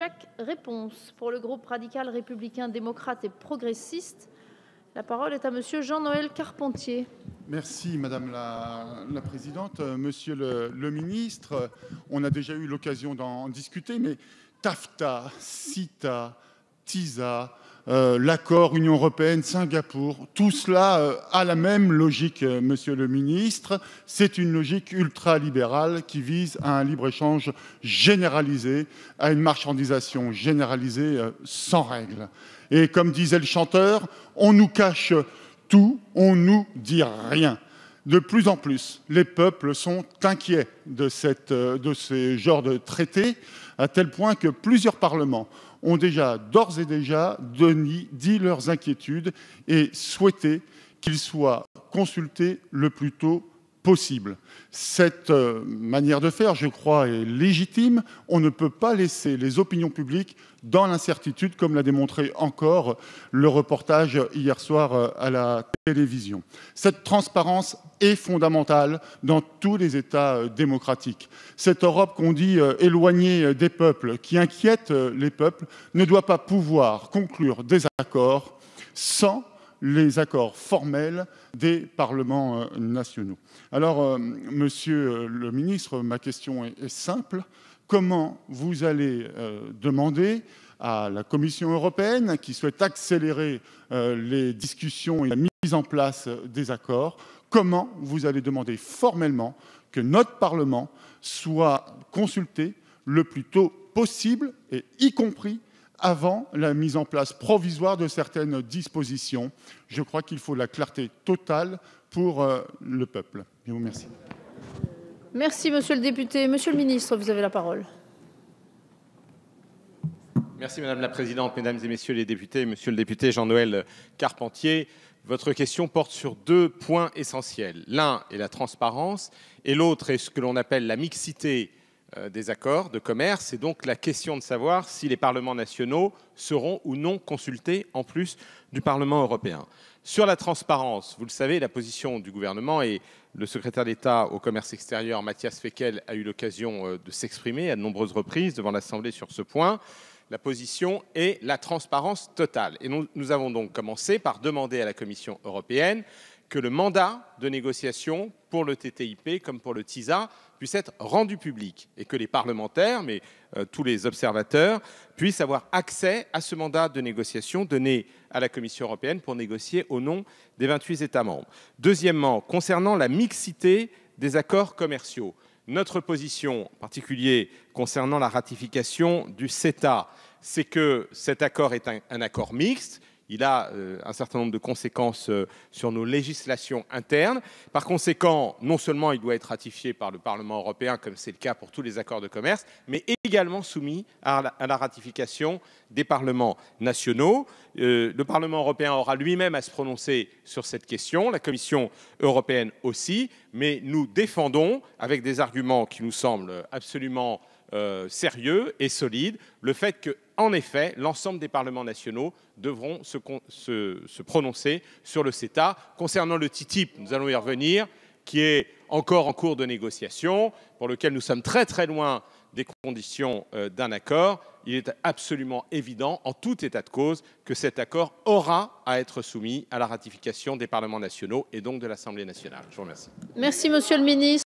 chaque réponse. Pour le groupe radical républicain démocrate et progressiste, la parole est à monsieur Jean-Noël Carpentier. Merci Madame la Présidente. Monsieur le Ministre, on a déjà eu l'occasion d'en discuter, mais TAFTA, CETA, TISA, l'accord Union européenne, Singapour, tout cela a la même logique, Monsieur le Ministre. C'est une logique ultralibérale qui vise à un libre-échange généralisé, à une marchandisation généralisée sans règles. Et comme disait le chanteur, on nous cache tout, on nous dit rien. De plus en plus, les peuples sont inquiets de ce genre de traité, à tel point que plusieurs parlements ont d'ores et déjà dit leurs inquiétudes et souhaité qu'ils soient consultés le plus tôt possible. Cette manière de faire, je crois, est légitime. On ne peut pas laisser les opinions publiques dans l'incertitude, comme l'a démontré encore le reportage hier soir à la télévision. Cette transparence est fondamentale dans tous les États démocratiques. Cette Europe qu'on dit éloignée des peuples, qui inquiète les peuples, ne doit pas pouvoir conclure des accords sans les accords formels des parlements nationaux. Alors, monsieur le ministre, ma question est simple. Comment vous allez demander à la Commission européenne, qui souhaite accélérer les discussions et la mise en place des accords, comment vous allez demander formellement que notre Parlement soit consulté le plus tôt possible, et y compris avant la mise en place provisoire de certaines dispositions? Je crois qu'il faut la clarté totale pour le peuple. Je vous remercie. Merci, monsieur le député. Monsieur le ministre, vous avez la parole. Merci Madame la Présidente, Mesdames et Messieurs les députés. Monsieur le député Jean-Noël Carpentier, votre question porte sur deux points essentiels. L'un est la transparence et l'autre est ce que l'on appelle la mixité des accords de commerce. C'est donc la question de savoir si les parlements nationaux seront ou non consultés en plus du Parlement européen. Sur la transparence, vous le savez, la position du gouvernement, et le secrétaire d'État au commerce extérieur, Matthias Fekl, a eu l'occasion de s'exprimer à de nombreuses reprises devant l'Assemblée sur ce point. La position est la transparence totale. Et nous avons donc commencé par demander à la Commission européenne que le mandat de négociation pour le TTIP comme pour le TISA puisse être rendu public et que les parlementaires, mais tous les observateurs, puissent avoir accès à ce mandat de négociation donné à la Commission européenne pour négocier au nom des 28 États membres. Deuxièmement, concernant la mixité des accords commerciaux, notre position, en particulier concernant la ratification du CETA, c'est que cet accord est un accord mixte. Il a un certain nombre de conséquences sur nos législations internes. Par conséquent, non seulement il doit être ratifié par le Parlement européen, comme c'est le cas pour tous les accords de commerce, mais également soumis à la ratification des parlements nationaux. Le Parlement européen aura lui-même à se prononcer sur cette question, la Commission européenne aussi, mais nous défendons, avec des arguments qui nous semblent absolument sérieux et solides, le fait que, en effet, l'ensemble des parlements nationaux devront se prononcer sur le CETA. Concernant le TTIP, nous allons y revenir, qui est encore en cours de négociation, pour lequel nous sommes très très loin des conditions d'un accord. Il est absolument évident, en tout état de cause, que cet accord aura à être soumis à la ratification des parlements nationaux et donc de l'Assemblée nationale. Je vous remercie. Merci, monsieur le ministre.